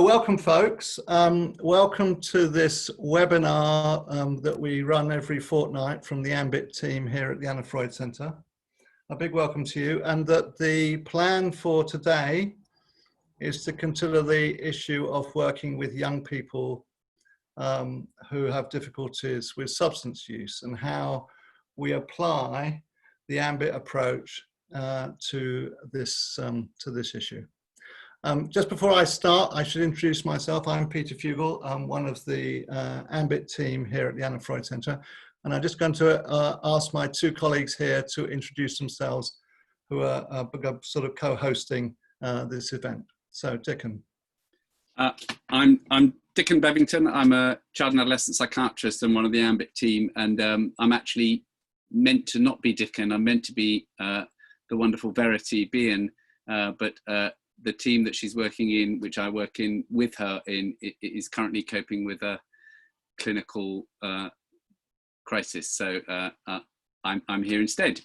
Welcome, folks. Welcome to this webinar that we run every fortnight from the AMBIT team here at the Anna Freud Centre. A big welcome to you, and that the plan for today is to consider the issue of working with young people who have difficulties with substance use and how we apply the AMBIT approach to this issue. Just before I start, I should introduce myself. I'm Peter Fugel. I'm one of the AMBIT team here at the Anna Freud Centre. And I'm just going to ask my two colleagues here to introduce themselves, who are sort of co-hosting this event. So, Dickon. I'm Dickon Bevington. I'm a child and adolescent psychiatrist and one of the AMBIT team. And I'm actually meant to not be Dickon. I'm meant to be the wonderful Verity Bean, but the team that she's working in, which I work in with her in, is currently coping with a clinical crisis. So I'm here instead.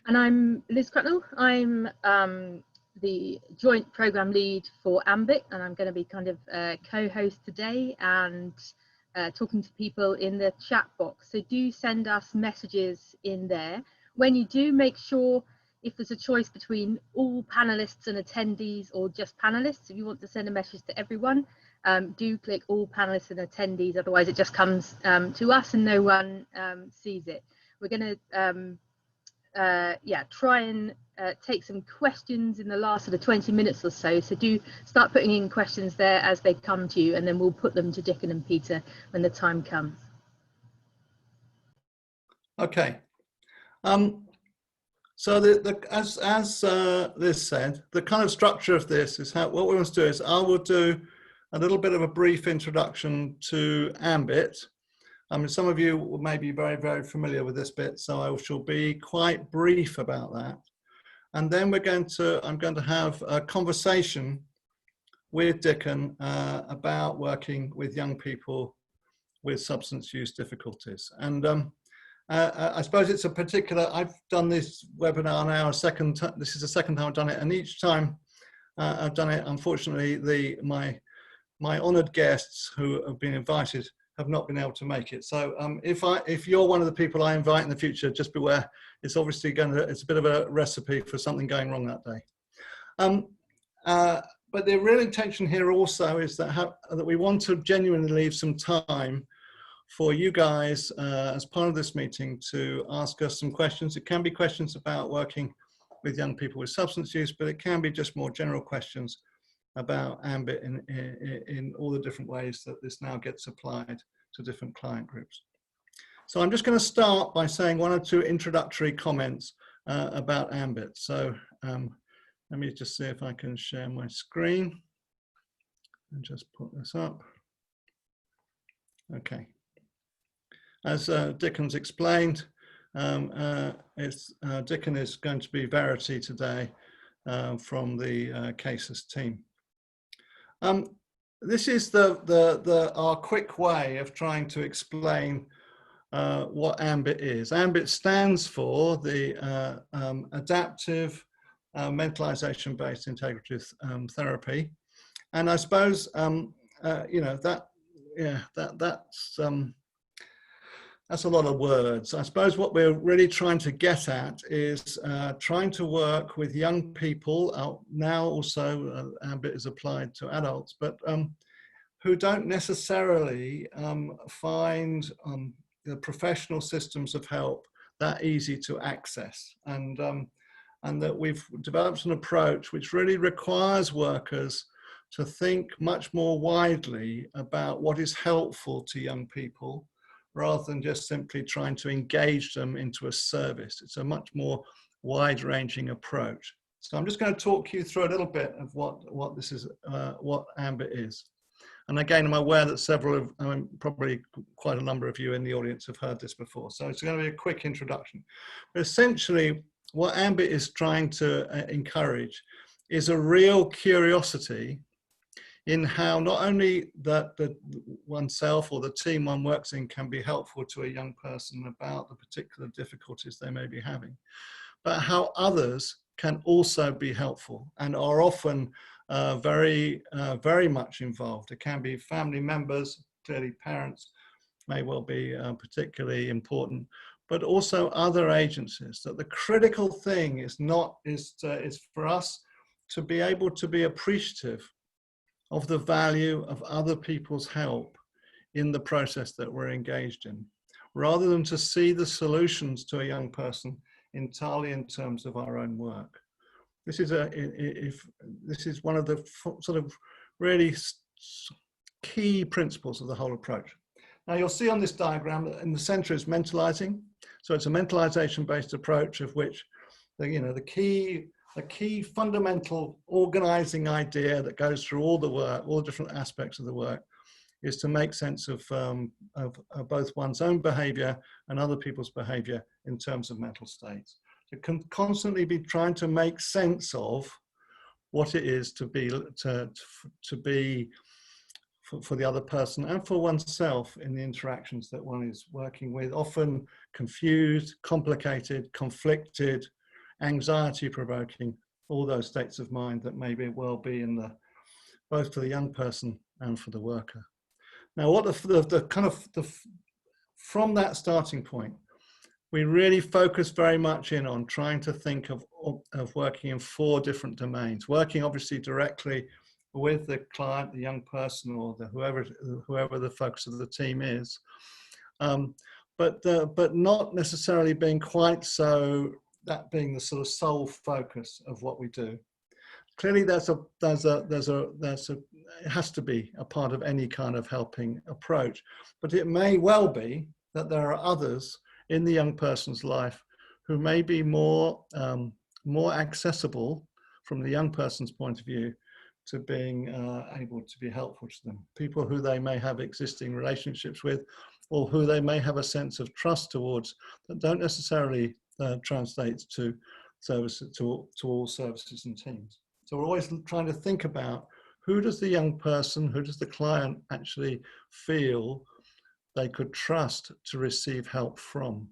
And I'm Liz Crucknell. I'm the joint program lead for AMBIT, and I'm going to be kind of co-host today and talking to people in the chat box. So do send us messages in there. When you do, make sure, if there's a choice between all panelists and attendees or just panelists, if you want to send a message to everyone, do click all panelists and attendees, otherwise it just comes to us and no one sees it. We're going to try and take some questions in the last sort of 20 minutes or so, so do start putting in questions there as they come to you, and then we'll put them to Dickon and Peter when the time comes. Okay. So as Liz said, the kind of structure of this is what we want to do is I will do a little bit of a brief introduction to AMBIT. I mean, some of you may be very, very familiar with this bit, so I shall be quite brief about that. And then I'm going to have a conversation with Dickon about working with young people with substance use difficulties. And I suppose it's a particular, I've done this webinar now this is the second time I've done it, and each time I've done it, unfortunately, my honoured guests who have been invited have not been able to make it. So if you're one of the people I invite in the future, just beware, it's obviously it's a bit of a recipe for something going wrong that day. But the real intention here also is that we want to genuinely leave some time for you guys as part of this meeting to ask us some questions. It can be questions about working with young people with substance use, but it can be just more general questions about AMBIT in all the different ways that this now gets applied to different client groups. So I'm just going to start by saying one or two introductory comments about AMBIT. So let me just see if I can share my screen and just put this up. Okay. As Dickon's explained, Dickon is going to be Verity today from the cases team. This is our quick way of trying to explain what AMBIT is. AMBIT stands for the Adaptive Mentalization-Based Integrative Therapy, and I suppose you know that's a lot of words. I suppose what we're really trying to get at is trying to work with young people, now also AMBIT is applied to adults, but who don't necessarily find the professional systems of help that easy to access. And that we've developed an approach which really requires workers to think much more widely about what is helpful to young people, rather than just simply trying to engage them into a service. It's a much more wide-ranging approach. So I'm just going to talk you through a little bit of what this is, what AMBIT is. And again, I'm aware that probably quite a number of you in the audience have heard this before. So it's going to be a quick introduction. But essentially, what AMBIT is trying to encourage is a real curiosity in how not only that oneself or the team one works in can be helpful to a young person about the particular difficulties they may be having, but how others can also be helpful and are often very much involved. It can be family members, clearly parents may well be particularly important, but also other agencies. That the critical thing is for us to be able to be appreciative of the value of other people's help in the process that we're engaged in, rather than to see the solutions to a young person entirely in terms of our own work. This is one of the sort of really key principles of the whole approach. Now you'll see on this diagram that in the center is mentalizing. So it's a mentalization-based approach of which the key fundamental organizing idea that goes through all the work, all the different aspects of the work, is to make sense of both one's own behavior and other people's behavior in terms of mental states. To constantly be trying to make sense of what it is to be for the other person and for oneself in the interactions that one is working with, often confused, complicated, conflicted, anxiety provoking, all those states of mind that may well be in both for the young person and for the worker. Now, what from that starting point, we really focus very much in on trying to think of working in 4 different domains, working obviously directly with the client, the young person, or whoever the focus of the team is, but not necessarily being quite so, that being the sort of sole focus of what we do. Clearly, it has to be a part of any kind of helping approach, but it may well be that there are others in the young person's life who may be more accessible from the young person's point of view to being able to be helpful to them. People who they may have existing relationships with, or who they may have a sense of trust towards, that don't necessarily translate to services, to all services and teams. So we're always trying to think about, who does the young person, who does the client actually feel they could trust to receive help from?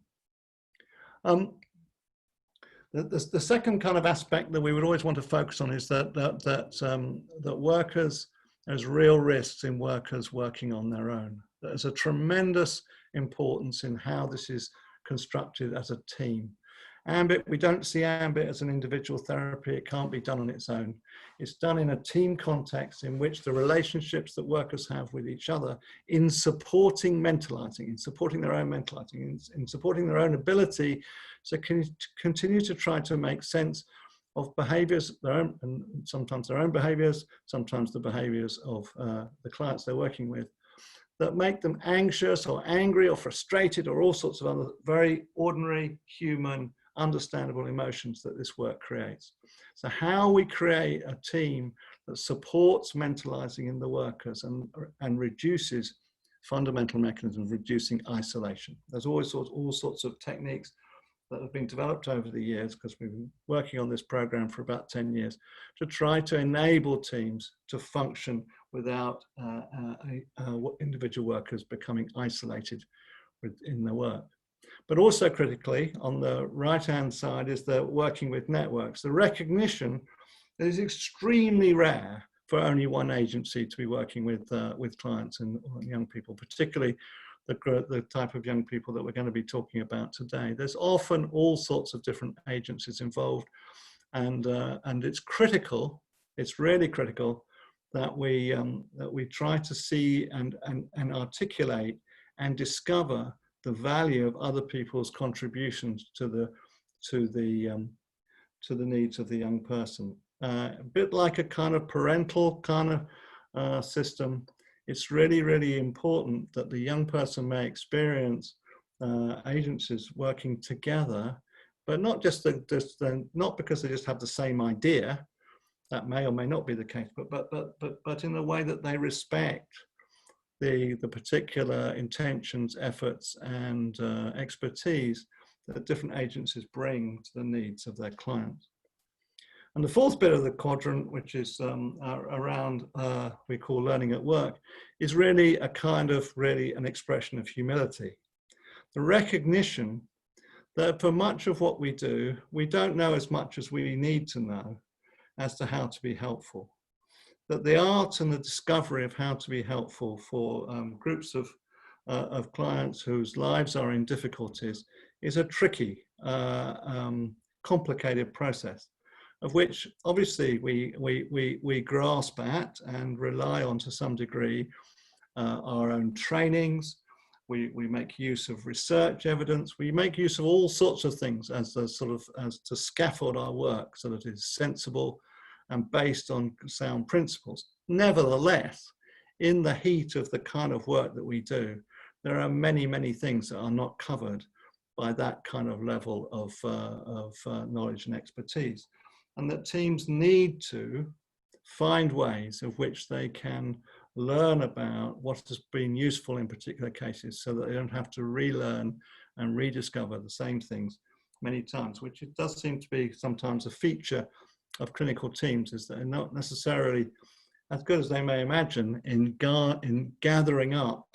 The second kind of aspect that we would always want to focus on is that workers, there's real risks in workers working on their own. There's a tremendous importance in how this is constructed as a team. AMBIT, we don't see AMBIT as an individual therapy. It can't be done on its own. It's done in a team context in which the relationships that workers have with each other in supporting mentalizing, in supporting their own mentalizing, in supporting their own ability to continue to try to make sense of behaviors, and sometimes their own behaviors, sometimes the behaviors of the clients they're working with, that make them anxious or angry or frustrated or all sorts of other very ordinary human understandable emotions that this work creates. So how we create a team that supports mentalizing in the workers and reduces fundamental mechanisms, reducing isolation. There's always all sorts of techniques that have been developed over the years, because we've been working on this program for about 10 years, to try to enable teams to function without individual workers becoming isolated within their work. But also critically, on the right-hand side is the working with networks. The recognition that it's extremely rare for only one agency to be working with clients and young people, particularly the type of young people that we're going to be talking about today. There's often all sorts of different agencies involved, and it's critical. It's really critical that we try to see and articulate and discover the value of other people's contributions to the needs of the young person. A bit like a kind of parental kind of system. It's really, really important that the young person may experience agencies working together, but not not because they just have the same idea. That may or may not be the case, but in a way that they respect the particular intentions, efforts, and expertise that different agencies bring to the needs of their clients. And the fourth bit of the quadrant, which is around, we call learning at work, is really an expression of humility. The recognition that for much of what we do, we don't know as much as we need to know as to how to be helpful. That the art and the discovery of how to be helpful for groups of clients whose lives are in difficulties is a tricky, complicated process, of which obviously we grasp at and rely on to some degree our own trainings. We make use of research evidence. We make use of all sorts of things as to scaffold our work so that it is sensible and based on sound principles. Nevertheless, in the heat of the kind of work that we do, there are many, many things that are not covered by that kind of level of knowledge and expertise. And that teams need to find ways of which they can learn about what has been useful in particular cases so that they don't have to relearn and rediscover the same things many times, which it does seem to be sometimes a feature of clinical teams, is that they're not necessarily as good as they may imagine in gathering up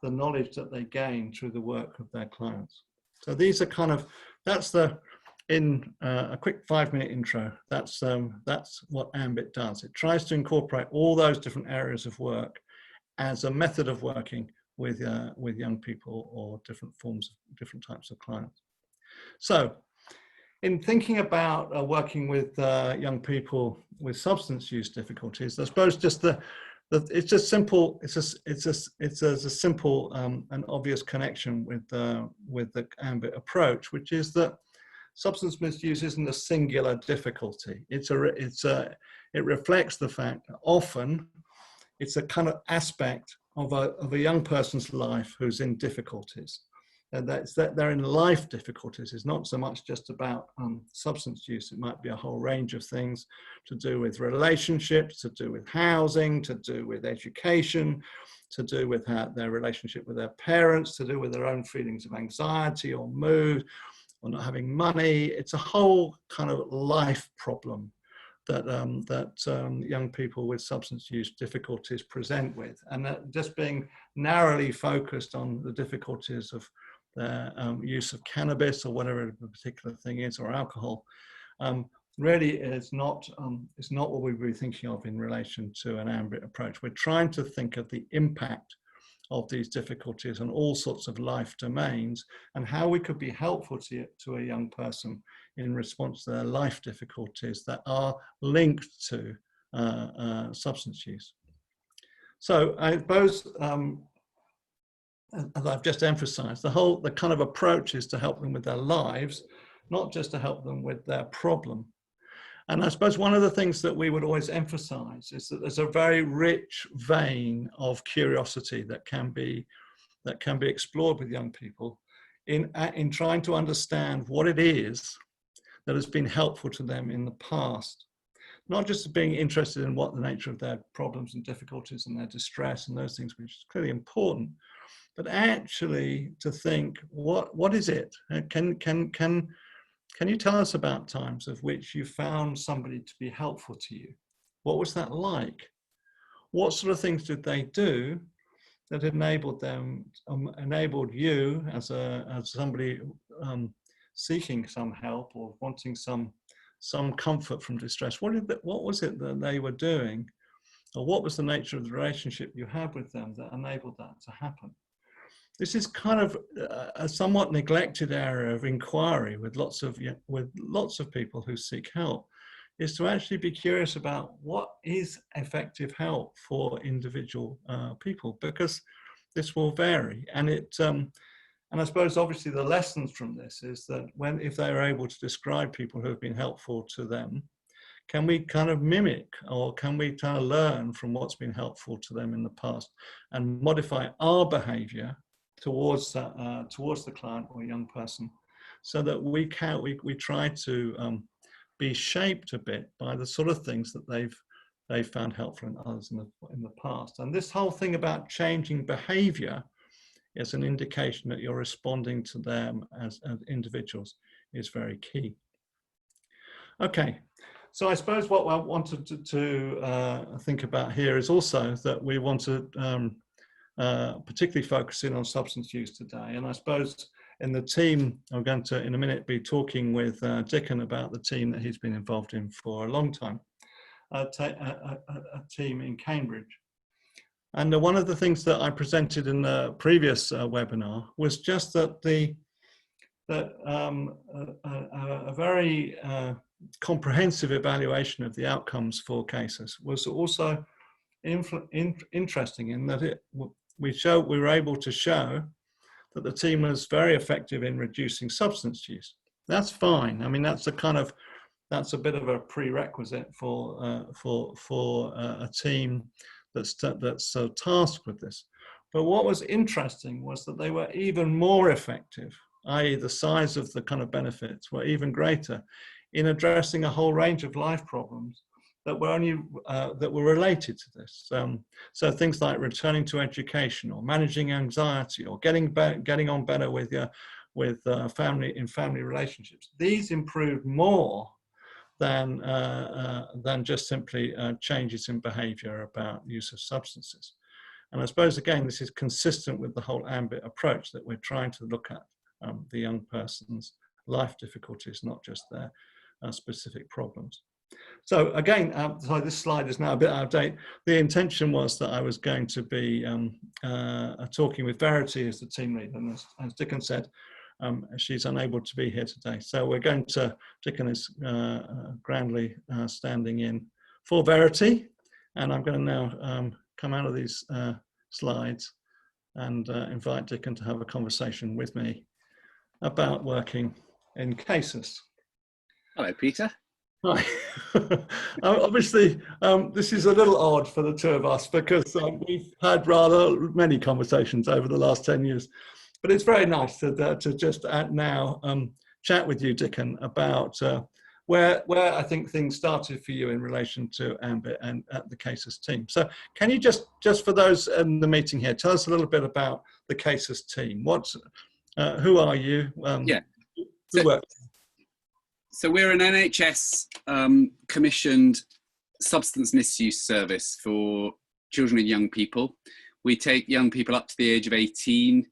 the knowledge that they gain through the work of their clients. So these are kind of, that's the, in a quick 5-minute intro, that's what AMBIT does. It tries to incorporate all those different areas of work as a method of working with young people or different types of clients. So in thinking about working with young people with substance use difficulties, I suppose just it's a simple and obvious connection with the AMBIT approach, which is that substance misuse isn't a singular difficulty. It reflects the fact that often it's a kind of aspect of a young person's life who's in difficulties. And that they're in life difficulties is not so much just about substance use. It might be a whole range of things to do with relationships, to do with housing, to do with education, to do with their relationship with their parents, to do with their own feelings of anxiety or mood or not having money. It's a whole kind of life problem that young people with substance use difficulties present with. And that just being narrowly focused on the difficulties of their use of cannabis or whatever the particular thing is, or alcohol, really is not what we'd be thinking of in relation to an AMBIT approach. We're trying to think of the impact of these difficulties on all sorts of life domains and how we could be helpful to a young person in response to their life difficulties that are linked to substance use. So I suppose, as I've just emphasized, the kind of approach is to help them with their lives, not just to help them with their problem. And I suppose one of the things that we would always emphasize is that there's a very rich vein of curiosity that can be explored with young people in trying to understand what it is that has been helpful to them in the past. Not just being interested in what the nature of their problems and difficulties and their distress and those things, which is clearly important, but actually to think, what is it? Can you tell us about times of which you found somebody to be helpful to you? What was that like? What sort of things did they do that enabled you as somebody seeking some help or wanting some comfort from distress? What was it that they were doing, or what was the nature of the relationship you had with them that enabled that to happen? This is kind of a somewhat neglected area of inquiry with lots of people who seek help, is to actually be curious about what is effective help for individual people, because this will vary. And and I suppose obviously the lessons from this is that if they are able to describe people who have been helpful to them, can we kind of mimic, or can we kind of learn from what's been helpful to them in the past and modify our behavior towards the client or young person, so that we try to be shaped a bit by the sort of things that they've found helpful in others in the past. And this whole thing about changing behavior is an indication that you're responding to them as individuals is very key. Okay, so I suppose what I wanted to think about here is also that we want to particularly focus in on substance use today. And I suppose in the team, I'm going to, in a minute, be talking with Dickon about the team that he's been involved in for a long time, a team in Cambridge. And one of the things that I presented in the previous webinar was just that a very comprehensive evaluation of the outcomes for cases was also interesting in that we were able to show that the team was very effective in reducing substance use. That's fine. I mean, that's a bit of a prerequisite for a team that's tasked with this. But what was interesting was that they were even more effective, i.e. the size of the kind of benefits were even greater in addressing a whole range of life problems that were related to this. So things like returning to education, or managing anxiety, or getting on better with family relationships. These improved more than just simply changes in behaviour about use of substances. And I suppose, again, this is consistent with the whole AMBIT approach, that we're trying to look at the young person's life difficulties, not just their specific problems. So again, sorry, this slide is now a bit out of date. The intention was that I was going to be talking with Verity as the team lead, and as Dickon said, she's unable to be here today. So we're going to, Dickon is grandly standing in for Verity, and I'm going to now come out of these slides and invite Dickon to have a conversation with me about working in cases. Hello, Peter. Hi. Obviously, this is a little odd for the two of us because we've had rather many conversations over the last 10 years. But it's very nice to just now chat with you, Dickon, about where I think things started for you in relation to AMBIT and at the Cases team. So can you just for those in the meeting here, tell us a little bit about the Cases team? Who are you? Yeah. Who works? So we're an NHS commissioned substance misuse service for children and young people. We take young people up to the age of 18.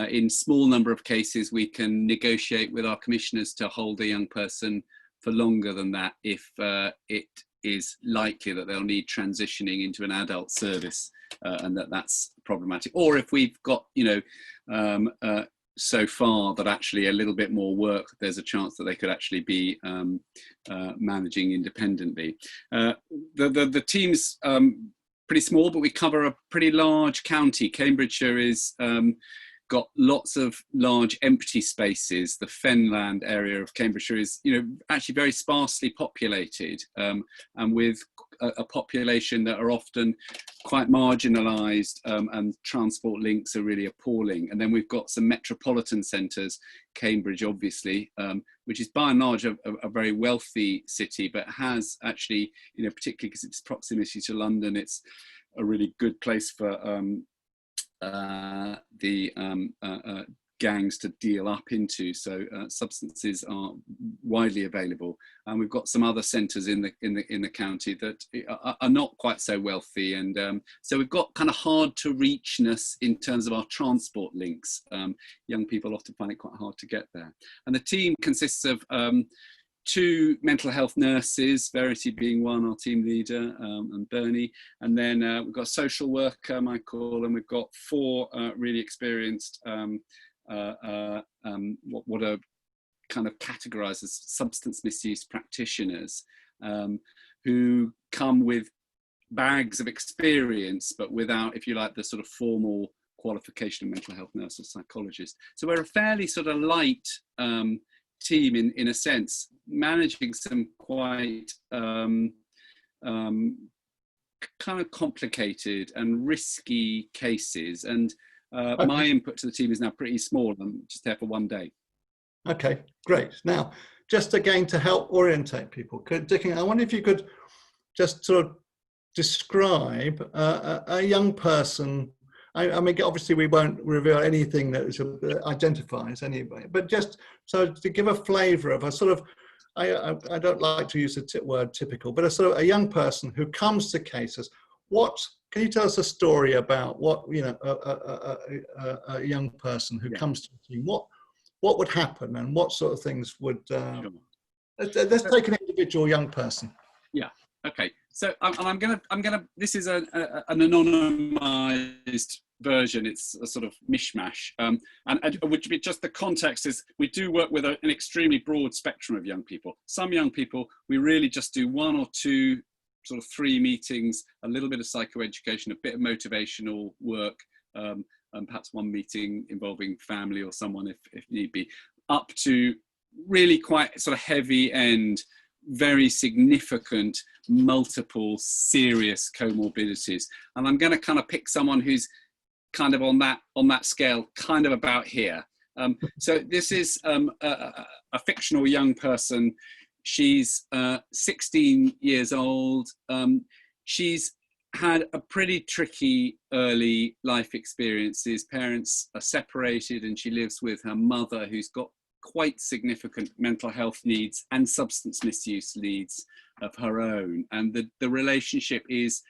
In small number of cases, we can negotiate with our commissioners to hold a young person for longer than that if it is likely that they'll need transitioning into an adult service and that's problematic. Or if we've got, so far that actually a little bit more work, there's a chance that they could actually be managing independently. The team's pretty small, but we cover a pretty large county. Cambridgeshire is got lots of large empty spaces. The Fenland area of Cambridgeshire is, actually very sparsely populated, and with a population that are often quite marginalised, and transport links are really appalling. And then we've got some metropolitan centres, Cambridge obviously, which is by and large a very wealthy city, but has actually, particularly because its proximity to London, it's a really good place for the gangs to deal up into. So substances are widely available, and we've got some other centres in the county that are not quite so wealthy, and so we've got kind of hard to reachness in terms of our transport links. Young people often find it quite hard to get there, and the team consists of 2 mental health nurses, Verity being one, our team leader, and Bernie. And then we've got a social worker, Michael, and we've got 4 really experienced, what are kind of categorised as substance misuse practitioners, who come with bags of experience, but without, if you like, the sort of formal qualification of mental health nurse or psychologist. So we're a fairly sort of light team in a sense, managing some quite kind of complicated and risky cases, and Okay. My input to the team is now pretty small. I'm just there for one day. Okay, great. Now, just again to help orientate people, Dickon, I wonder if you could just sort of describe a young person. I mean, obviously we won't reveal anything that identifies anyway, but just so to give a flavour of a sort of, I don't like to use the word typical, but a sort of a young person who comes to cases. Can you tell us a story about what, a young person who comes to the team, what would happen and what sort of things would, Sure. let's take an individual young person. Yeah. Okay. So I'm gonna. This is an anonymized version. It's a sort of mishmash. And which be just the context is we do work with an extremely broad spectrum of young people. Some young people we really just do 1 or 2, sort of 3 meetings, a little bit of psychoeducation, a bit of motivational work, and perhaps 1 meeting involving family or someone if need be, up to really quite sort of heavy end, very significant, multiple serious comorbidities. And I'm going to kind of pick someone who's kind of on that scale, kind of about here. So this is a fictional young person. She's 16 years old. She's had a pretty tricky early life experiences. Parents are separated and she lives with her mother, who's got quite significant mental health needs and substance misuse needs of her own. And the relationship is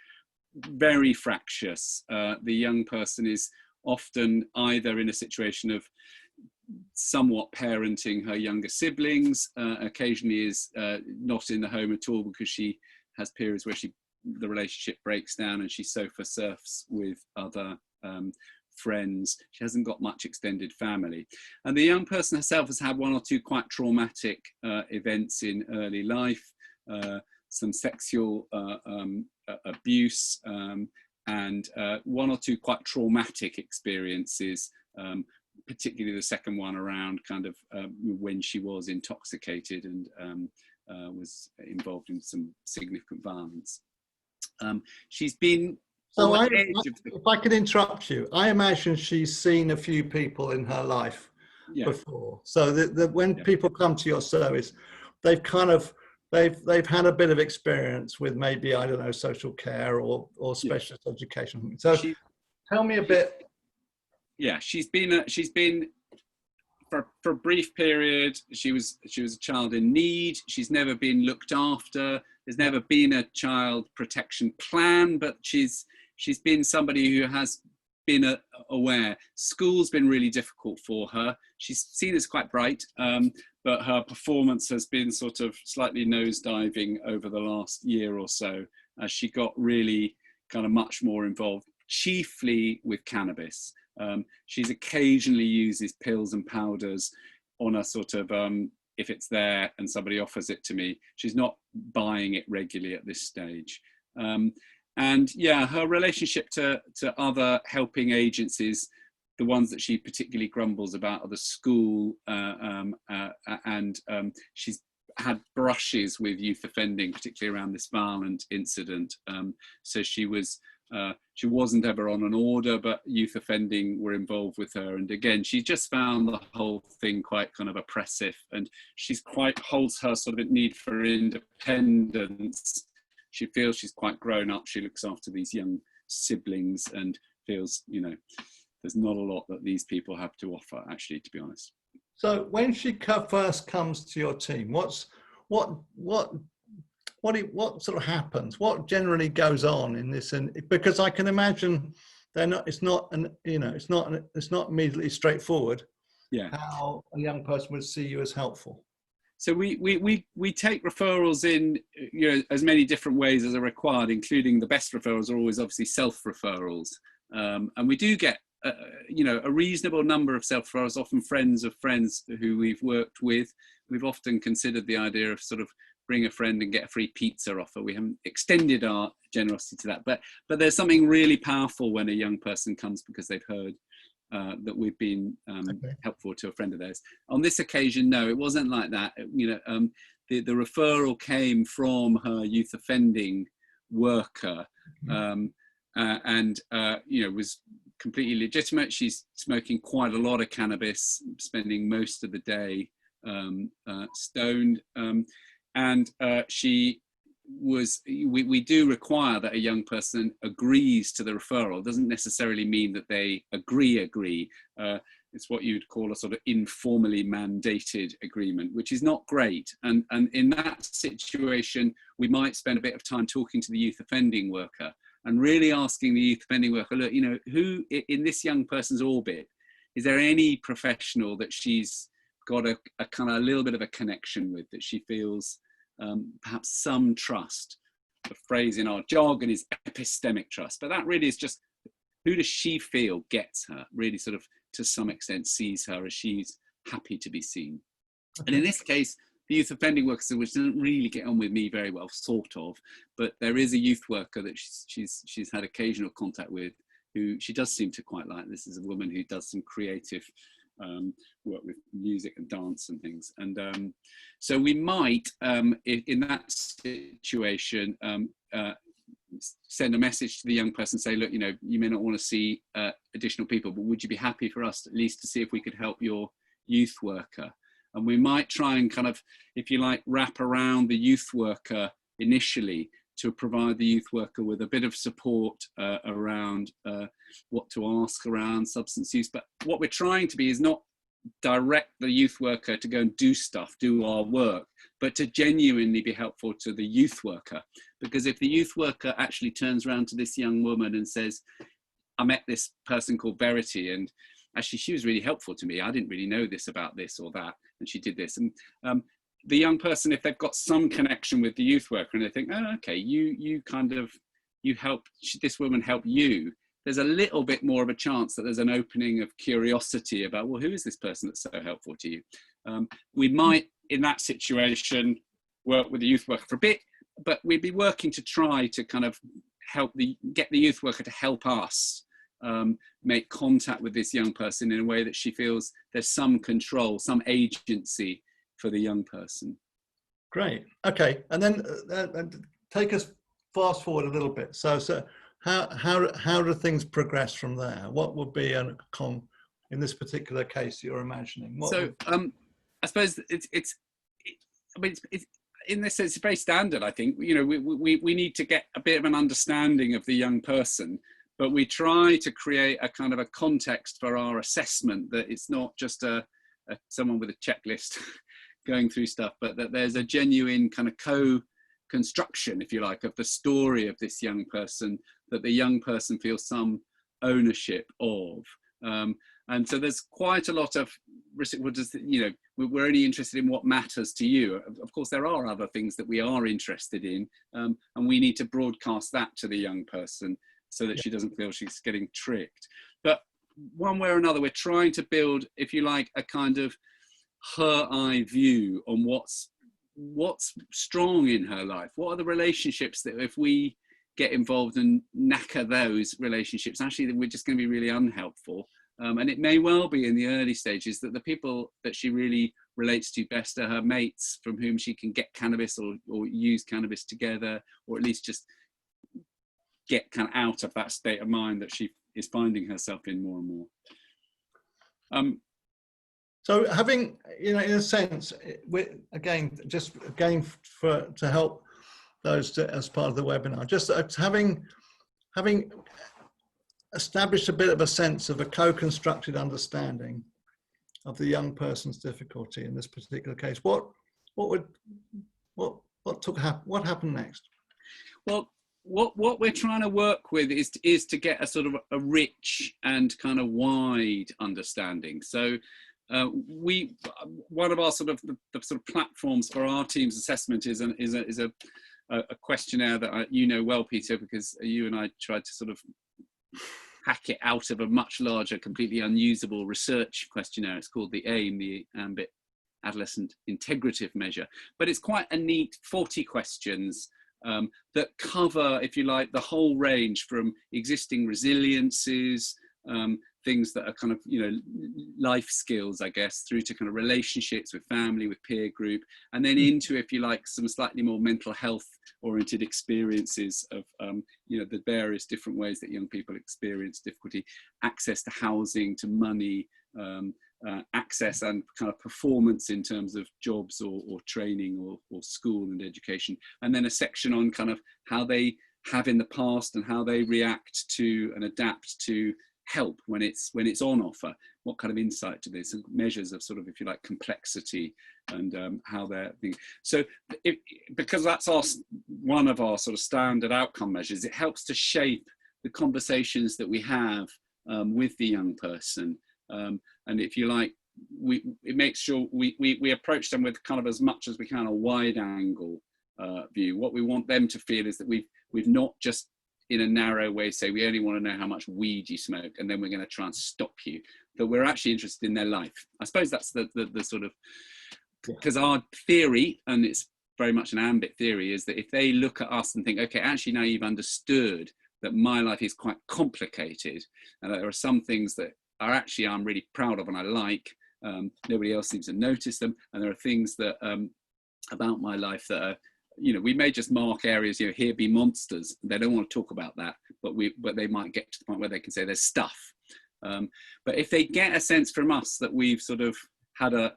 very fractious. The young person is often either in a situation of somewhat parenting her younger siblings, occasionally is not in the home at all because she has periods where the relationship breaks down and she sofa surfs with other friends. She hasn't got much extended family. And the young person herself has had 1 or 2 quite traumatic events in early life, some sexual abuse, and 1 or 2 quite traumatic experiences, particularly the second one around kind of when she was intoxicated and was involved in some significant violence. She's been So if I could interrupt you, I imagine she's seen a few people in her life before. So that when people come to your service, they've kind of, they've had a bit of experience with maybe, I don't know, social care or specialist education. So tell me a bit. Yeah, she's been for a brief period. She was a child in need. She's never been looked after. There's never been a child protection plan, but she's been somebody who has been aware. School's been really difficult for her. She's seen as quite bright, but her performance has been sort of slightly nosediving over the last year or so as she got really kind of much more involved, chiefly with cannabis. She's occasionally uses pills and powders on a sort of, if it's there and somebody offers it to me, she's not buying it regularly at this stage. And yeah, her relationship to other helping agencies, the ones that she particularly grumbles about are the school, and she's had brushes with youth offending, particularly around this violent incident. So she wasn't ever on an order, but youth offending were involved with her. And again, she just found the whole thing quite kind of oppressive, and she's quite holds her sort of need for independence. She feels she's quite grown up. She looks after these young siblings and feels, you know, there's not a lot that these people have to offer, actually, to be honest. So when she first comes to your team, what sort of happens? What generally goes on in this? And because I can imagine it's not immediately straightforward. Yeah. How a young person would see you as helpful. So we take referrals in, you know, as many different ways as are required, including the best referrals are always obviously self-referrals. And we do get, you know, a reasonable number of self-referrals, often friends of friends who we've worked with. We've often considered the idea of sort of bring a friend and get a free pizza offer. We haven't extended our generosity to that, but there's something really powerful when a young person comes because they've heard that we've been helpful to a friend of theirs. On this occasion, no, it wasn't like that. You know, the referral came from her youth offending worker, and you know, was completely legitimate. She's smoking quite a lot of cannabis, spending most of the day stoned, and she was, we do require that a young person agrees to the referral. It doesn't necessarily mean that they agree. It's what you'd call a sort of informally mandated agreement, which is not great. And in that situation, we might spend a bit of time talking to the youth offending worker and really asking the youth offending worker, look, you know, who in this young person's orbit, is there any professional that she's got a kind of a little bit of a connection with, that she feels perhaps some trust. The phrase in our jargon is epistemic trust, but that really is just, who does she feel gets her, really sort of to some extent sees her as she's happy to be seen. And in this case, the youth offending worker, which doesn't really get on with me very well, sort of, but there is a youth worker that she's had occasional contact with, who she does seem to quite like. This is a woman who does some creative work with music and dance and things. And so we might, in that situation, send a message to the young person, say, look, you know, you may not want to see additional people, but would you be happy for us at least to see if we could help your youth worker? And we might try and kind of, if you like, wrap around the youth worker initially to provide the youth worker with a bit of support around what to ask around substance use. But what we're trying to be is not direct the youth worker to go and do stuff, do our work, but to genuinely be helpful to the youth worker. Because if the youth worker actually turns around to this young woman and says, I met this person called Verity, and actually she was really helpful to me, I didn't really know this about this or that, and she did this. And the young person, if they've got some connection with the youth worker and they think, oh, okay, you helped, this woman helped you, there's a little bit more of a chance that there's an opening of curiosity about, well, who is this person that's so helpful to you? We might, in that situation, work with the youth worker for a bit, but we'd be working to try to kind of get the youth worker to help us make contact with this young person in a way that she feels there's some control, some agency for the young person. Great. Okay, and then take us fast forward a little bit. So how do things progress from there? What would be in this particular case you're imagining? I suppose it's in this sense, it's very standard. I think, you know, we need to get a bit of an understanding of the young person, but we try to create a kind of a context for our assessment, that it's not just someone with a checklist going through stuff, but that there's a genuine kind of co-construction, if you like, of the story of this young person, that the young person feels some ownership of. And so there's quite a lot of, you know, we're only interested in what matters to you. Of course, there are other things that we are interested in, and we need to broadcast that to the young person so that she doesn't feel she's getting tricked. But one way or another, we're trying to build, if you like, a kind of her eye view on what's strong in her life. What are the relationships that if we get involved and knacker those relationships, actually we're just going to be really unhelpful. And it may well be in the early stages that the people that she really relates to best are her mates, from whom she can get cannabis or use cannabis together, or at least just get kind of out of that state of mind that she is finding herself in more and more. So having, you know, in a sense, to help those as part of the webinar, just having established a bit of a sense of a co-constructed understanding of the young person's difficulty in this particular case, what happened next? Well, what we're trying to work with is to get a sort of a rich and kind of wide understanding. So one of our sort of the sort of platforms for our team's assessment is a questionnaire that you know well, Peter, because you and I tried to sort of hack it out of a much larger, completely unusable research questionnaire. It's called the AIM, the AMBIT Adolescent Integrative Measure. But it's quite a neat 40 questions that cover, if you like, the whole range from existing resiliences, things that are kind of, you know, life skills, I guess, through to kind of relationships with family, with peer group, and then into, if you like, some slightly more mental health oriented experiences of, you know, the various different ways that young people experience difficulty, access to housing, to money, access and kind of performance in terms of jobs or training or school and education. And then a section on kind of how they have in the past and how they react to and adapt to help when it's on offer. What kind of insight to this, and measures of sort of, if you like, complexity and how they're being. So because that's one of our sort of standard outcome measures, it helps to shape the conversations that we have with the young person. And if you like, it makes sure we approach them with kind of as much as we can a wide angle view. What we want them to feel is that we've not just in a narrow way say we only want to know how much weed you smoke and then we're going to try and stop you, that we're actually interested in their life. I suppose that's the sort of, because our theory, and it's very much an AMBIT theory, is that if they look at us and think, okay, actually now you've understood that my life is quite complicated and that there are some things that are actually I'm really proud of and I like, nobody else seems to notice them, and there are things that about my life that are, you know, we may just mark areas, you know, here be monsters. They don't want to talk about that, but they might get to the point where they can say there's stuff. But if they get a sense from us that we've sort of had a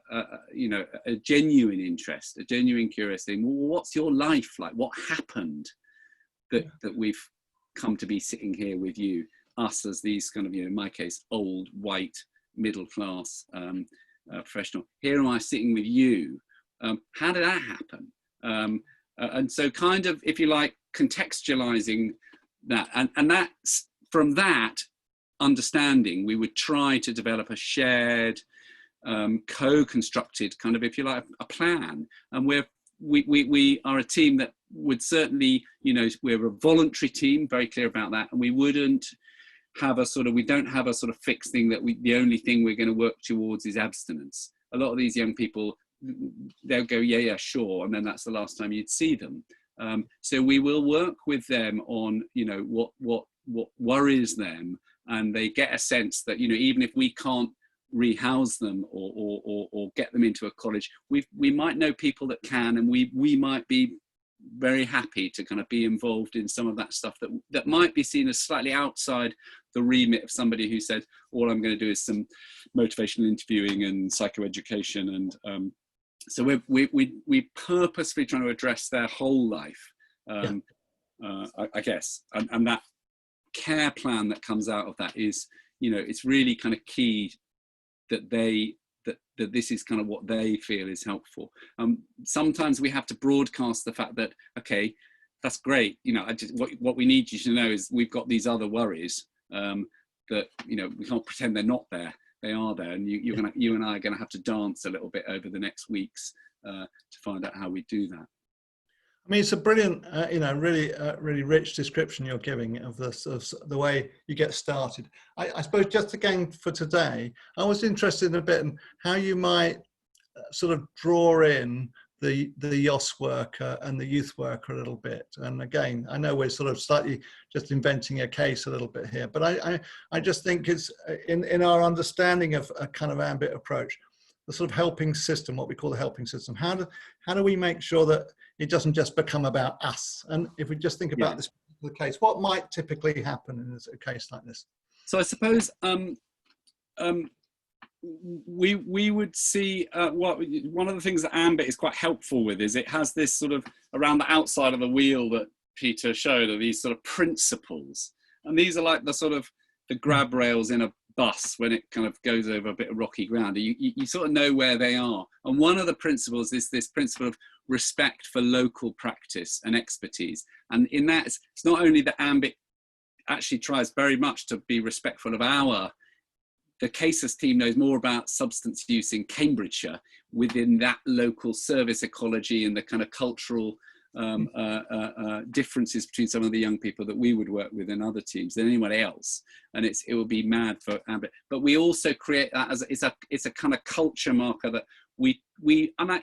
genuine interest, a genuine curiosity, well, what's your life like? What happened that we've come to be sitting here with you, us as these kind of, you know, in my case, old, white, middle class professional. Here am I sitting with you. How did that happen? And so kind of, if you like, contextualizing that, and that's from that understanding, we would try to develop a shared, co-constructed kind of, if you like, a plan. And we are a team that would certainly, you know, we're a voluntary team, very clear about that, and we wouldn't have a sort of, we don't have a sort of fixed thing that the only thing we're going to work towards is abstinence. A lot of these young people, they'll go, yeah, sure, and then that's the last time you'd see them. So we will work with them on, you know, what worries them, and they get a sense that, you know, even if we can't rehouse them or get them into a college, we might know people that can, and we might be very happy to kind of be involved in some of that stuff that might be seen as slightly outside the remit of somebody who said, all I'm going to do is some motivational interviewing and psychoeducation. And so we purposefully trying to address their whole life, I guess, and that care plan that comes out of that is, you know, it's really kind of key that that this is kind of what they feel is helpful. Sometimes we have to broadcast the fact that, okay, that's great, you know, what we need you to know is we've got these other worries that, you know, we can't pretend they're not there. They are there, and you and I are going to have to dance a little bit over the next weeks to find out how we do that. I mean, it's a brilliant, you know, really rich description you're giving of the way you get started. I suppose just again for today, I was interested in a bit in how you might sort of draw in the YOS worker and the youth worker a little bit. And again, I know we're sort of slightly just inventing a case a little bit here, but I just think it's in our understanding of a kind of AMBIT approach, the sort of helping system, what we call the helping system. How do we make sure that it doesn't just become about us? And if we just think about this particular case, what might typically happen in a case like this? So I suppose we would see one of the things that AMBIT is quite helpful with is it has this sort of, around the outside of the wheel that Peter showed, are these sort of principles, and these are like the sort of the grab rails in a bus when it kind of goes over a bit of rocky ground. You sort of know where they are, and one of the principles is this principle of respect for local practice and expertise. And in that, it's not only that AMBIT actually tries very much to be respectful of the cases team knows more about substance use in Cambridgeshire within that local service ecology and the kind of cultural differences between some of the young people that we would work with in other teams than anyone else, and it would be mad for AMBIT. But we also create that as it's a kind of culture marker that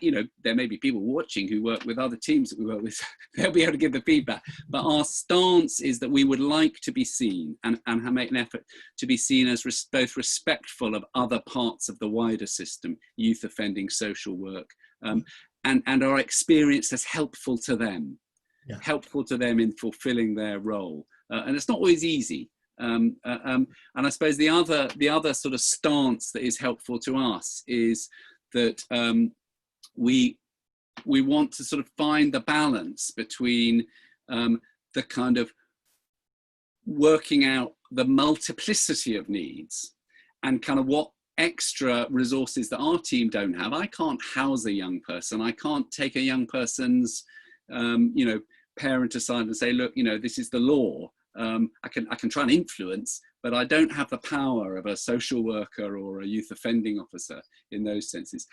you know, there may be people watching who work with other teams that we work with. They'll be able to give the feedback. But our stance is that we would like to be seen and make an effort to be seen as both respectful of other parts of the wider system, youth offending, social work, and are experienced as helpful to them, helpful to them in fulfilling their role. And it's not always easy. And I suppose the other sort of stance that is helpful to us is that we want to sort of find the balance between the kind of working out the multiplicity of needs and kind of what extra resources that our team don't have. I can't house a young person. I can't take a young person's, you know, parent aside and say, look, you know, this is the law. I can try and influence, but I don't have the power of a social worker or a youth offending officer in those senses.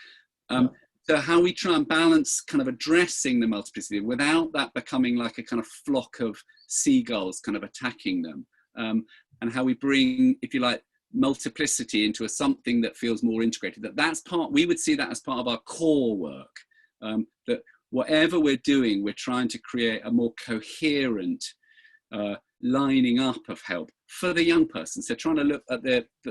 So how we try and balance kind of addressing the multiplicity without that becoming like a kind of flock of seagulls kind of attacking them, and how we bring, if you like, multiplicity into something that feels more integrated. That's part, we would see that as part of our core work, that whatever we're doing, we're trying to create a more coherent lining up of help for the young person. So trying to look at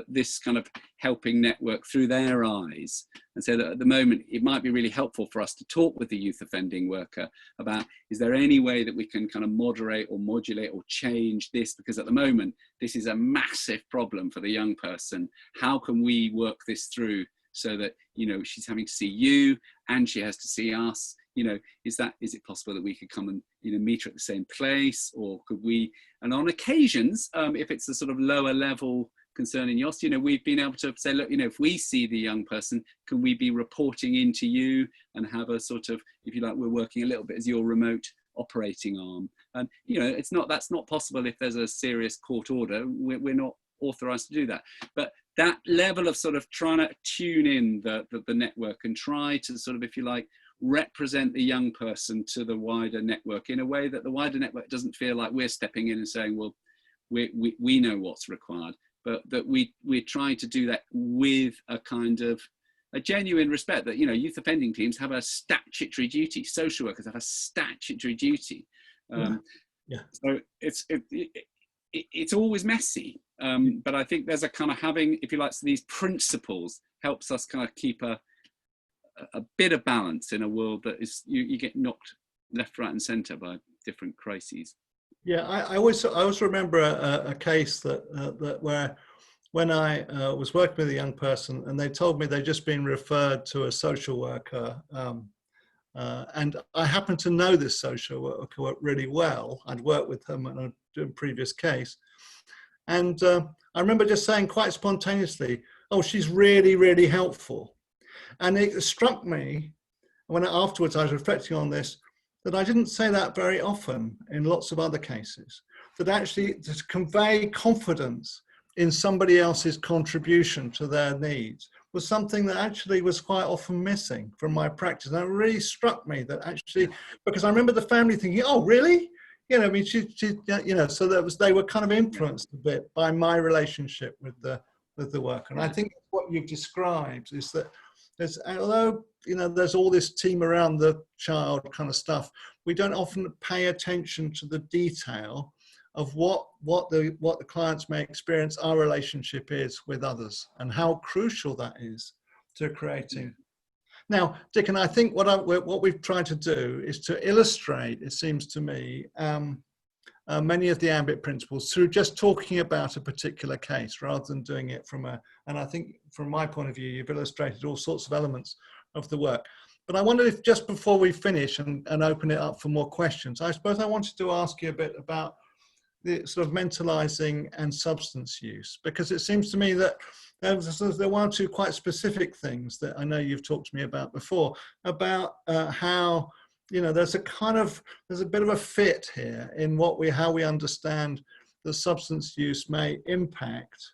this kind of helping network through their eyes, and say that at the moment it might be really helpful for us to talk with the youth offending worker about, is there any way that we can kind of moderate or modulate or change this, because at the moment this is a massive problem for the young person. How can we work this through so that, you know, she's having to see you and she has to see us? You know, is it possible that we could come and, you know, meet her at the same place, or could we? And on occasions, if it's a sort of lower level concern in YOS, you know, we've been able to say, look, you know, if we see the young person, can we be reporting into you and have a sort of, if you like, we're working a little bit as your remote operating arm. And, you know, that's not possible if there's a serious court order. We're not authorized to do that. But that level of sort of trying to tune in the network and try to sort of, if you like, represent the young person to the wider network in a way that the wider network doesn't feel like we're stepping in and saying, well, we know what's required, but that we're trying to do that with a kind of a genuine respect that, you know, youth offending teams have a statutory duty, social workers have a statutory duty. So it's always messy, but I think there's a kind of having, if you like, so these principles helps us kind of keep a bit of balance in a world that is, you get knocked left, right and centre by different crises. Yeah, I always remember a case that where when I was working with a young person and they told me they'd just been referred to a social worker, and I happened to know this social worker really well. I'd worked with them on a previous case, and I remember just saying quite spontaneously, "Oh, she's really, really helpful." And it struck me when afterwards I was reflecting on this, that I didn't say that very often in lots of other cases, that actually to convey confidence in somebody else's contribution to their needs was something that actually was quite often missing from my practice. And it really struck me that actually, because I remember the family thinking, oh, really? You know, I mean, she you know, so they were kind of influenced a bit by my relationship with the worker. And I think what you've described is that although, you know, there's all this team around the child kind of stuff, we don't often pay attention to the detail of what the clients may experience our relationship is with others, and how crucial that is to creating. Now, Dick, and I think what we've tried to do is to illustrate, it seems to me, many of the AMBIT principles through just talking about a particular case rather than doing it and I think from my point of view, you've illustrated all sorts of elements of the work. But I wondered if just before we finish and open it up for more questions, I suppose I wanted to ask you a bit about the sort of mentalizing and substance use, because it seems to me that there are one or two quite specific things that I know you've talked to me about before, about how, you know, there's a bit of a fit here in how we understand the substance use may impact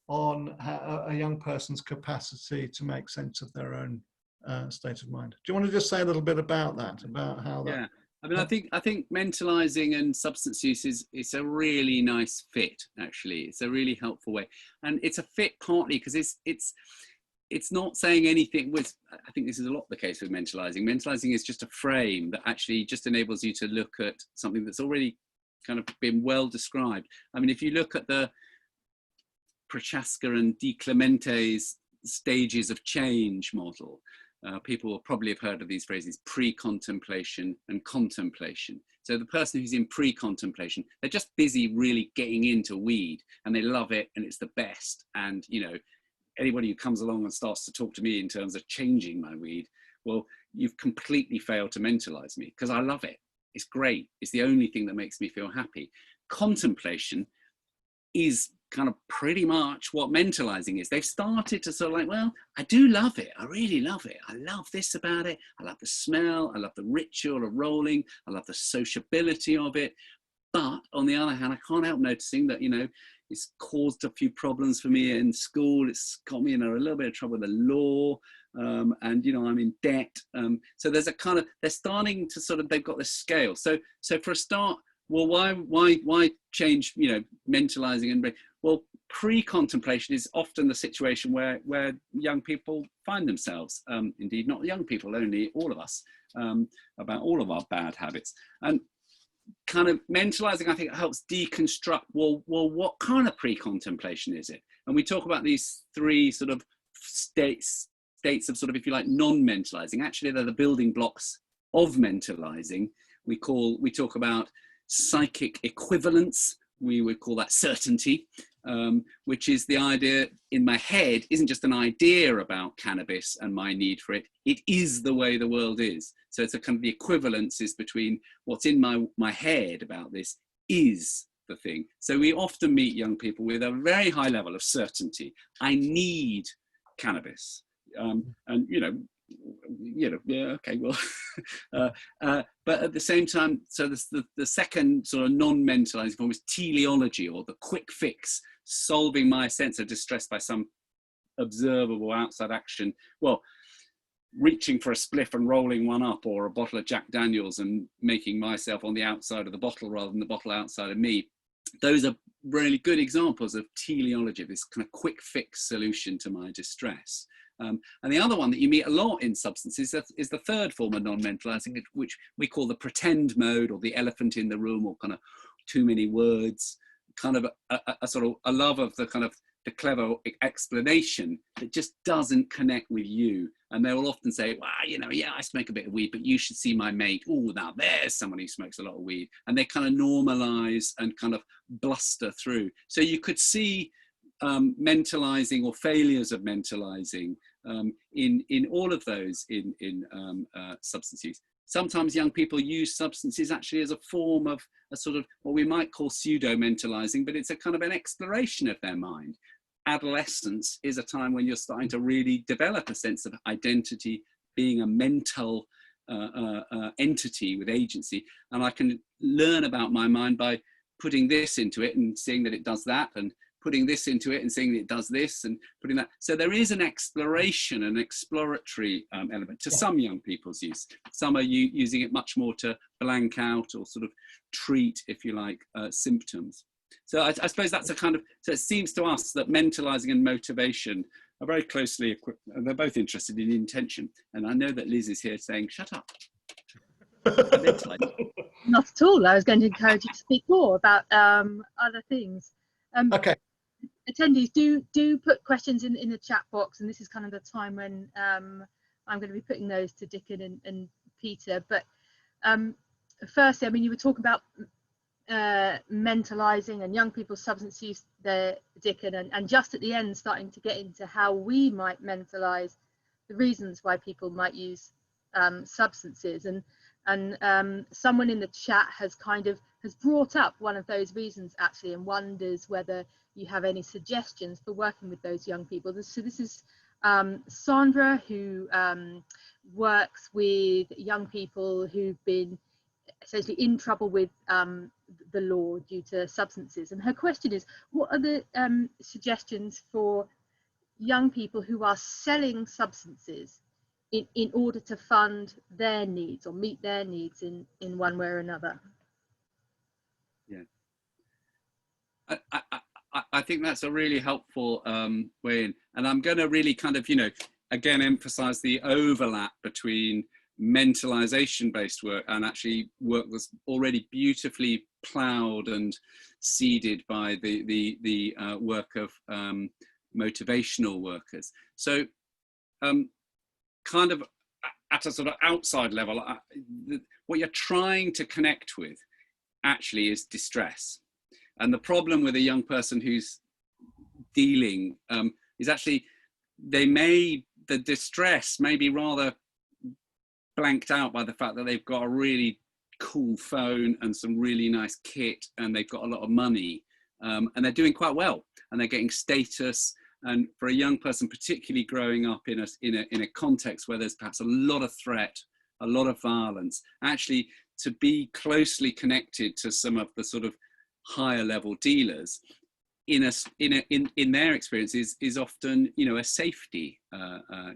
on a young person's capacity to make sense of their own state of mind. Do you want to just say a little bit about that, about how that? Yeah, I mean, I think mentalizing and substance use it's a really nice fit. Actually, it's a really helpful way, and it's a fit partly because it's not saying anything with, I think this is a lot the case with mentalizing. Mentalizing is just a frame that actually just enables you to look at something that's already kind of been well described. I mean, if you look at the Prochaska and Di Clemente's stages of change model, people will probably have heard of these phrases, pre-contemplation and contemplation. So the person who's in pre-contemplation, they're just busy really getting into weed and they love it and it's the best. And, you know, anybody who comes along and starts to talk to me in terms of changing my weed, well, you've completely failed to mentalize me because I love it. It's great. It's the only thing that makes me feel happy. Contemplation is kind of pretty much what mentalizing is. They've started to sort of like, well, I do love it. I really love it. I love this about it. I love the smell. I love the ritual of rolling. I love the sociability of it. But on the other hand, I can't help noticing that, you know, it's caused a few problems for me in school. It's got me in a little bit of trouble with the law. And, you know, I'm in debt. So there's a kind of, they're starting to sort of, they've got this scale. So for a start, well, why change, you know, mentalizing and, well, pre-contemplation is often the situation where young people find themselves, indeed, not young people only, all of us, about all of our bad habits. And kind of mentalizing, I think, helps deconstruct, well, what kind of pre-contemplation is it? And we talk about these three sort of states of sort of, if you like, non-mentalizing. Actually, they're the building blocks of mentalizing. We talk about psychic equivalence. We would call that certainty, which is the idea in my head isn't just an idea about cannabis and my need for it. It is the way the world is. So it's a kind of the equivalence is between what's in my head about this is the thing. So we often meet young people with a very high level of certainty. I need cannabis. And yeah, okay, well, but at the same time, so the second sort of non-mentalizing form is teleology, or the quick fix, solving my sense of distress by some observable outside action. Well, reaching for a spliff and rolling one up, or a bottle of Jack Daniels and making myself on the outside of the bottle rather than the bottle outside of me. Those are really good examples of teleology, this kind of quick fix solution to my distress. And the other one that you meet a lot in substances is the third form of non-mentalizing, which we call the pretend mode, or the elephant in the room, or kind of too many words, kind of a sort of a love of the kind of the clever explanation that just doesn't connect with you. And they will often say, well, you know, yeah, I smoke a bit of weed, but you should see my mate. Oh, now there's someone who smokes a lot of weed. And they kind of normalize and kind of bluster through. So you could see mentalizing or failures of mentalizing in all of those in substance use. Sometimes young people use substances actually as a form of a sort of what we might call pseudo-mentalizing, but it's a kind of an exploration of their mind. Adolescence is a time when you're starting to really develop a sense of identity, being a mental entity with agency. And I can learn about my mind by putting this into it and seeing that it does that, and putting this into it and seeing that it does this, and putting that. So there is an exploration, an exploratory element to some young people's use. Some are using it much more to blank out or sort of treat, if you like, symptoms. So I suppose that's a kind of, so it seems to us that mentalizing and motivation are very closely equipped, and they're both interested in intention. And I know that Liz is here saying, shut up. Not at all. I was going to encourage you to speak more about other things. Okay. Attendees, do put questions in the chat box, and this is kind of the time when I'm going to be putting those to Dickon and Peter. But firstly, I mean, you were talking about mentalizing and young people's substance use there, Dickon, and just at the end starting to get into how we might mentalize the reasons why people might use substances, and someone in the chat has brought up one of those reasons actually, and wonders whether you have any suggestions for working with those young people. So this is Sandra, who works with young people who've been essentially in trouble with the law due to substances. And her question is, what are the suggestions for young people who are selling substances in order to fund their needs or meet their needs in one way or another? Yeah. I think that's a really helpful way in. And I'm going to really kind of, you know, again, emphasize the overlap between mentalization-based work and actually work that's already beautifully ploughed and seeded by the work of motivational workers. So kind of at a sort of outside level, what you're trying to connect with actually is distress. And the problem with a young person who's dealing is actually the distress may be rather blanked out by the fact that they've got a really cool phone and some really nice kit, and they've got a lot of money, and they're doing quite well, and they're getting status. And for a young person, particularly growing up in a context where there's perhaps a lot of threat, a lot of violence. Actually, to be closely connected to some of the sort of higher level dealers in their experience is often, you know, a safety.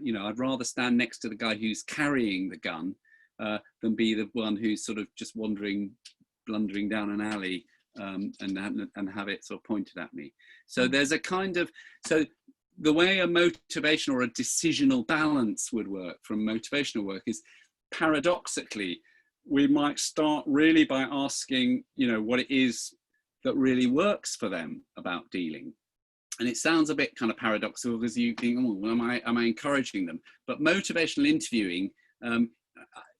You know, I'd rather stand next to the guy who's carrying the gun than be the one who's sort of just blundering down an alley and have it sort of pointed at me. So there's a kind of, so the way a motivation or a decisional balance would work from motivational work is, paradoxically, we might start really by asking, you know, what it is that really works for them about dealing. And it sounds a bit kind of paradoxical because you think, oh, well, am I encouraging them? But motivational interviewing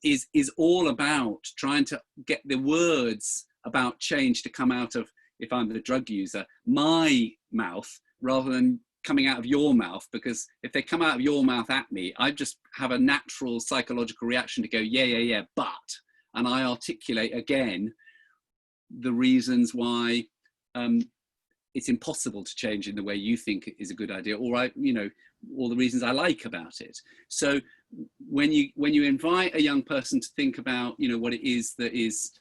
is all about trying to get the words about change to come out of, if I'm the drug user, my mouth, rather than coming out of your mouth, because if they come out of your mouth at me, I just have a natural psychological reaction to go, yeah, but, and I articulate again the reasons why it's impossible to change in the way you think is a good idea, or you know, all the reasons I like about it. So when you invite a young person to think about, you know, what it is that is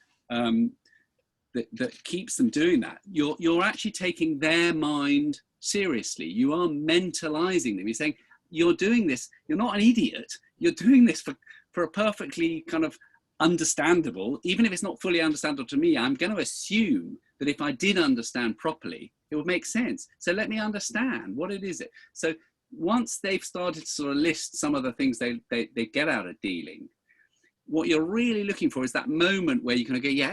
that keeps them doing that, you're actually taking their mind seriously. You are mentalizing them. You're saying, you're doing this, you're not an idiot, you're doing this for a perfectly kind of understandable, even if it's not fully understandable to me, I'm going to assume that if I did understand properly, it would make sense. So let me understand what it is. So once they've started to sort of list some of the things they get out of dealing, what you're really looking for is that moment where you kind of go, yeah,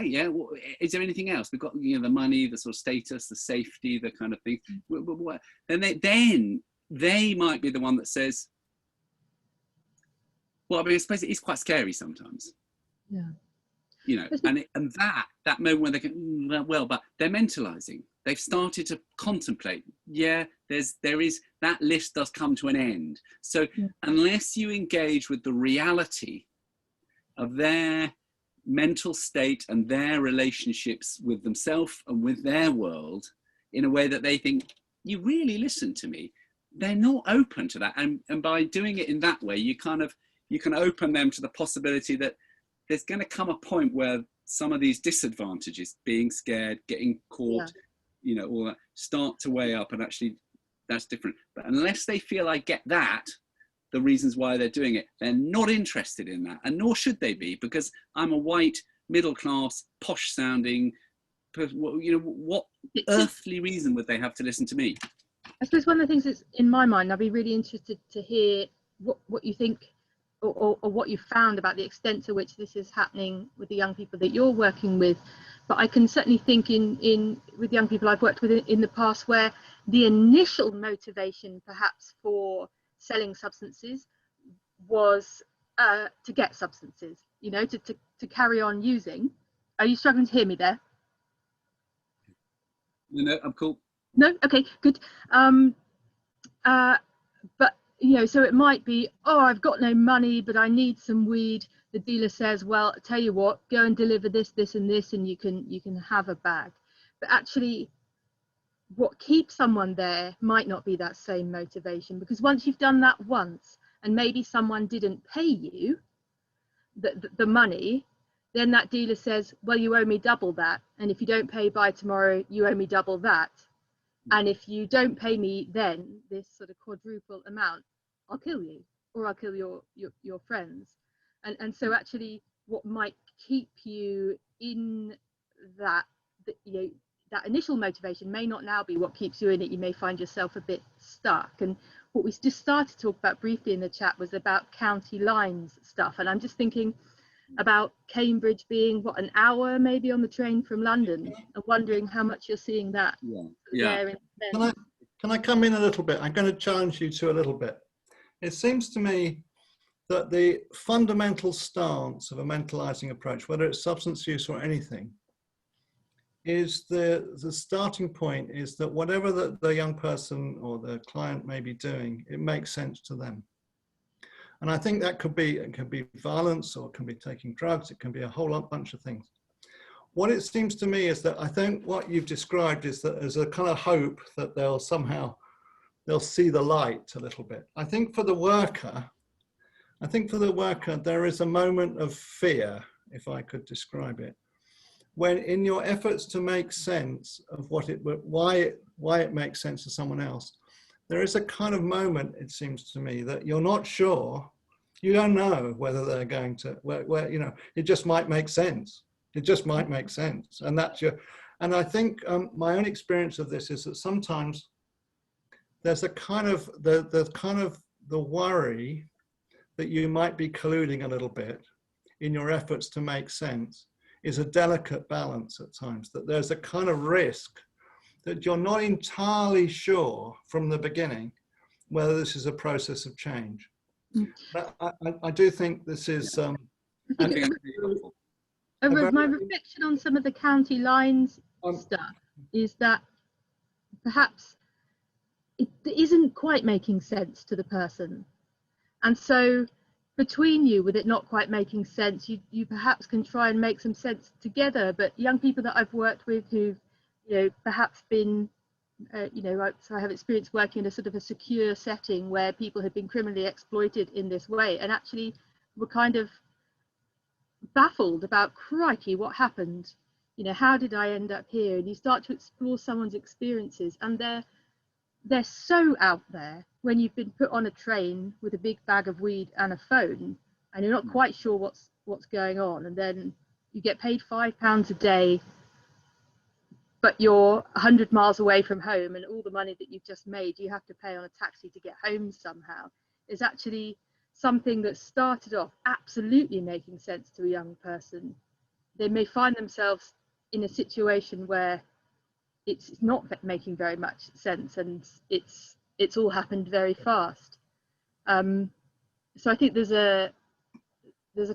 is there anything else? We've got, you know, the money, the sort of status, the safety, the kind of thing. Then they might be the one that says, well, I mean, I suppose it is quite scary sometimes. Yeah. You know, and that moment when they go, well, but they're mentalizing. They've started to contemplate. Yeah, there is that list does come to an end. So unless you engage with the reality of their mental state and their relationships with themselves and with their world in a way that they think, you really listen to me, they're not open to that. And by doing it in that way, you can open them to the possibility that there's going to come a point where some of these disadvantages, being scared, getting caught, you know, all that, start to weigh up, and actually that's different. But unless they feel I get that, the reasons why they're doing it, they're not interested in that, and nor should they be, because I'm a white, middle-class, posh-sounding, you know, what earthly reason would they have to listen to me? I suppose one of the things that's in my mind, I'd be really interested to hear what you think, or what you found about the extent to which this is happening with the young people that you're working with. But I can certainly think with young people I've worked with in the past, where the initial motivation perhaps for selling substances was to get substances, you know, to carry on using. Are you struggling to hear me there? No, I'm cool. No? Okay, good. But you know, so it might be, oh, I've got no money, but I need some weed. The dealer says, well, tell you what, go and deliver this, this, and this, and you can have a bag. But actually, what keeps someone there might not be that same motivation, because once you've done that once, and maybe someone didn't pay you the money, then that dealer says, well, you owe me double that, and if you don't pay by tomorrow, you owe me double that. And if you don't pay me then this sort of quadruple amount, I'll kill you, or I'll kill your friends. And so actually what might keep you in that, you know, that initial motivation may not now be what keeps you in it. You may find yourself a bit stuck. And what we just started to talk about briefly in the chat was about county lines stuff. And I'm just thinking about Cambridge being, what, an hour maybe on the train from London, and wondering how much you're seeing that. Can I come in a little bit? I'm going to challenge you to a little bit. It seems to me that the fundamental stance of a mentalizing approach, whether it's substance use or anything, is the starting point is that whatever the young person or the client may be doing, it makes sense to them. And I think that it could be violence, or it can be taking drugs, it can be a whole bunch of things. What it seems to me is that I think what you've described is that there's a kind of hope that they'll see the light a little bit. I think for the worker, I think for the worker, there is a moment of fear, if I could describe it, when in your efforts to make sense of why it makes sense to someone else, there is a kind of moment, it seems to me, that you're not sure, you don't know whether they're going to, where you know, it just might make sense. It just might make sense. And and I think my own experience of this is that sometimes there's a kind of, the worry that you might be colluding a little bit in your efforts to make sense is a delicate balance at times, that there's a kind of risk that you're not entirely sure from the beginning whether this is a process of change. But I do think this is my reflection on some of the county lines stuff is that perhaps it isn't quite making sense to the person. And so between you, with it not quite making sense, you perhaps can try and make some sense together. But young people that I've worked with who've, you know, perhaps been, you know, so I have experience working in a sort of a secure setting where people have been criminally exploited in this way, and actually were kind of baffled about, crikey, what happened? You know, how did I end up here? And you start to explore someone's experiences, and they're so out there when you've been put on a train with a big bag of weed and a phone, and you're not quite sure what's going on, and then you get paid £5 a day, but you're 100 miles away from home, and all the money that you've just made you have to pay on a taxi to get home somehow, is actually something that started off absolutely making sense to a young person. They may find themselves in a situation where it's not making very much sense, and it's all happened very fast. So I think there's a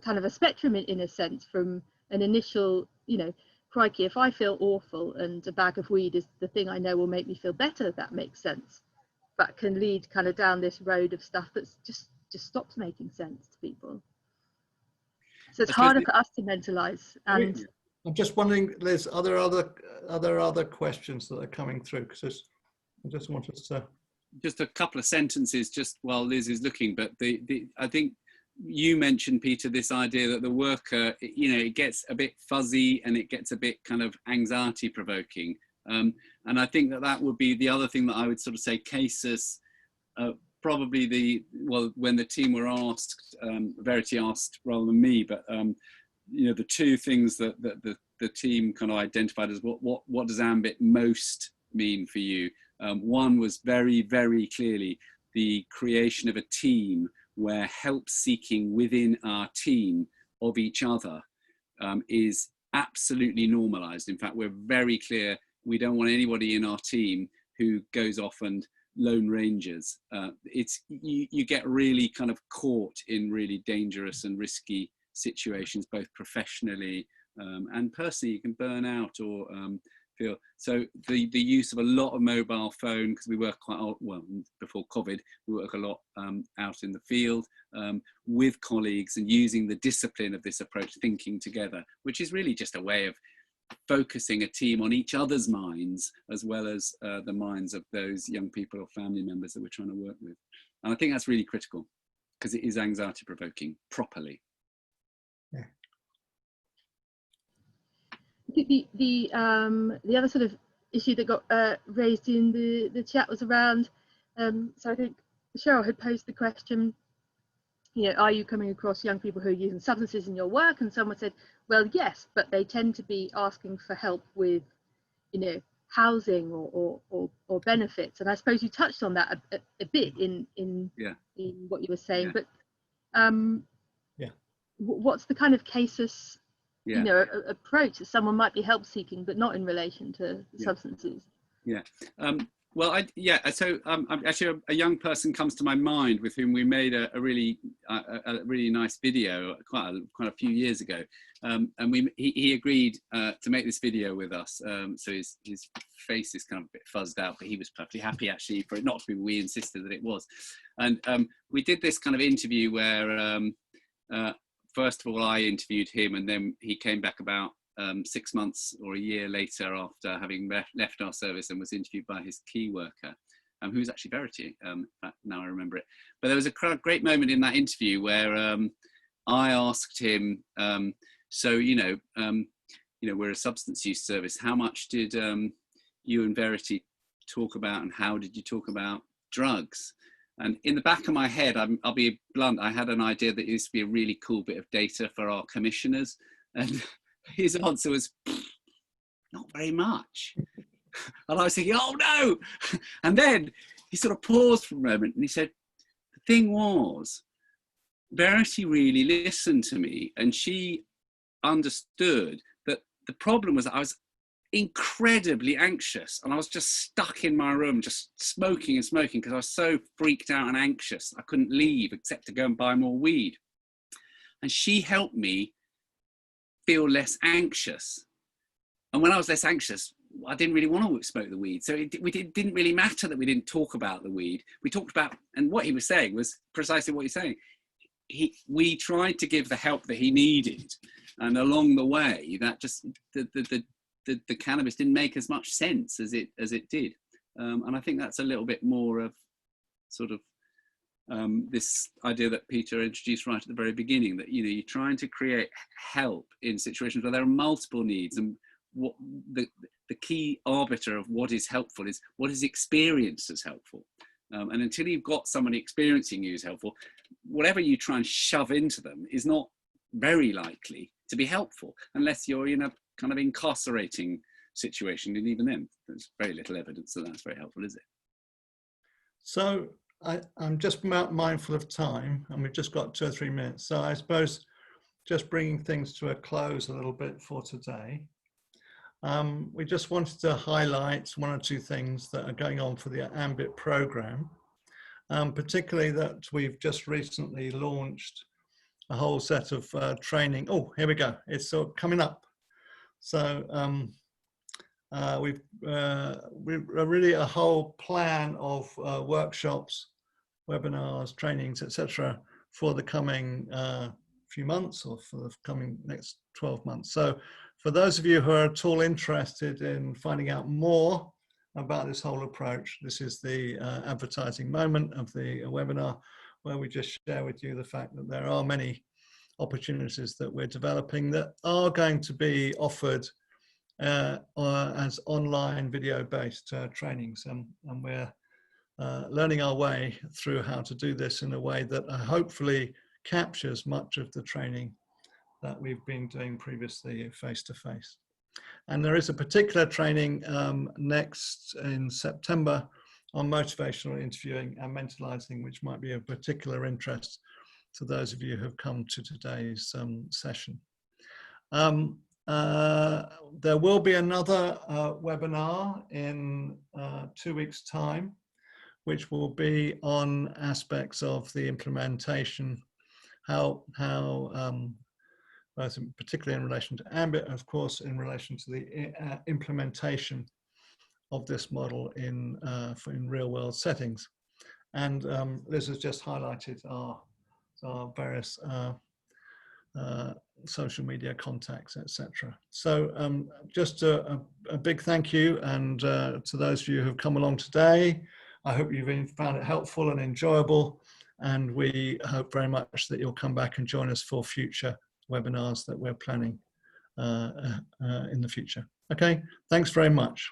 kind of a spectrum in a sense, from an initial, you know, crikey, if I feel awful and a bag of weed is the thing I know will make me feel better, that makes sense, but can lead kind of down this road of stuff that's just stops making sense to people. So it's harder for us to mentalize. And I'm just wondering, Liz, are there other questions that are coming through? Because I just wanted to... Just a couple of sentences just while Liz is looking, but I think you mentioned, Peter, this idea that the worker, you know, it gets a bit fuzzy and it gets a bit kind of anxiety provoking. And I think that would be the other thing that I would sort of say cases, probably when the team were asked, Verity asked rather than me, but you know, the two things that the team kind of identified as what does AMBIT most mean for you? One was very, very clearly the creation of a team where help seeking within our team of each other is absolutely normalized. In fact, we're very clear we don't want anybody in our team who goes off and lone rangers. You get really kind of caught in really dangerous and risky situations, both professionally and personally. You can burn out or feel. So the use of a lot of mobile phone, because we work quite well before COVID, we work a lot out in the field with colleagues, and using the discipline of this approach, thinking together, which is really just a way of focusing a team on each other's minds as well as the minds of those young people or family members that we're trying to work with. And I think that's really critical, because it is anxiety provoking properly. Yeah. I think the other sort of issue that got raised in the chat was around, so I think Cheryl had posed the question, you know, are you coming across young people who are using substances in your work? And someone said, well, yes, but they tend to be asking for help with, you know, housing or benefits. And I suppose you touched on that a bit in what you were saying, but what's the kind of cases, you know, approach that someone might be help seeking, but not in relation to substances? Well, so actually a young person comes to my mind with whom we made a really nice video quite a few years ago, and he agreed to make this video with us. So his face is kind of a bit fuzzed out, but he was perfectly happy actually for it not to be. We insisted that it was, and we did this kind of interview where first of all I interviewed him, and then he came back about 6 months or a year later after having left our service and was interviewed by his key worker. who's actually Verity. In fact, now I remember it. But there was a great moment in that interview where I asked him, so, we're a substance use service. How much did you and Verity talk about, and how did you talk about drugs? And in the back of my head, I'll be blunt, I had an idea that it used to be a really cool bit of data for our commissioners. And his answer was, not very much. And I was thinking, oh no. And then he sort of paused for a moment and he said, the thing was, Verity really listened to me, and she understood that the problem was that I was incredibly anxious, and I was just stuck in my room, just smoking and smoking, because I was so freaked out and anxious. I couldn't leave except to go and buy more weed. And she helped me feel less anxious. And when I was less anxious, I didn't really want to smoke the weed. So it didn't really matter that we didn't talk about the weed. We talked about, and what he was saying was precisely what he's saying. We tried to give the help that he needed. And along the way, that just, the cannabis didn't make as much sense as it did. And I think that's a little bit more of sort of this idea that Peter introduced right at the very beginning, that, you're trying to create help in situations where there are multiple needs, and what the key arbiter of what is helpful is what is experienced as helpful. And until you've got somebody experiencing you as helpful, whatever you try and shove into them is not very likely to be helpful, unless you're in a kind of incarcerating situation. And even then, there's very little evidence that that's very helpful, is it? So I'm just mindful of time, and we've just got 2 or 3 minutes. So I suppose just bringing things to a close a little bit for today. We just wanted to highlight 1 or 2 things that are going on for the AMBIT program, particularly that we've just recently launched a whole set of training. Oh, here we go. It's sort of coming up. So we've really a whole plan of workshops, webinars, trainings, etc., for the coming few months, or for the coming next 12 months. So for those of you who are at all interested in finding out more about this whole approach, this is the advertising moment of the webinar, where we just share with you the fact that there are many opportunities that we're developing that are going to be offered as online video-based trainings, and we're learning our way through how to do this in a way that hopefully captures much of the training that we've been doing previously face-to-face. And there is a particular training next in September on motivational interviewing and mentalizing, which might be of particular interest to those of you who have come to today's session. There will be another webinar in 2 weeks' time, which will be on aspects of the implementation, both particularly in relation to AMBIT, and of course in relation to the implementation of this model in real-world settings. And Liz has just highlighted our various social media contacts, etc. So just a big thank you, and to those of you who've come along today. I hope you've found it helpful and enjoyable, and we hope very much that you'll come back and join us for future webinars that we're planning in the future. Okay, thanks very much.